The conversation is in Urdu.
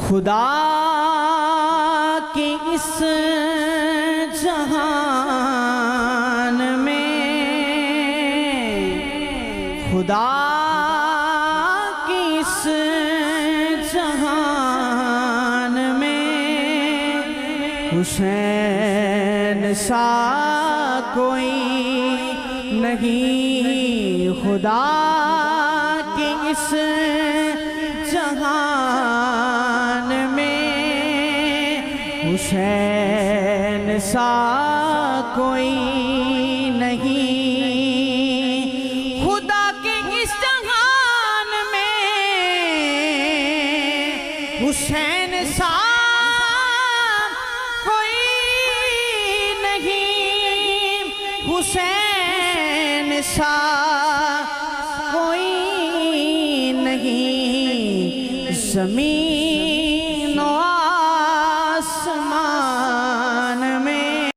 خدا کی اس جہان میں، خدا کی اس جہان میں حسین سا کوئی نہیں، خدا کی اس جہان میں حسین سا کوئی نہیں، خدا کے اس جہان میں حسین سا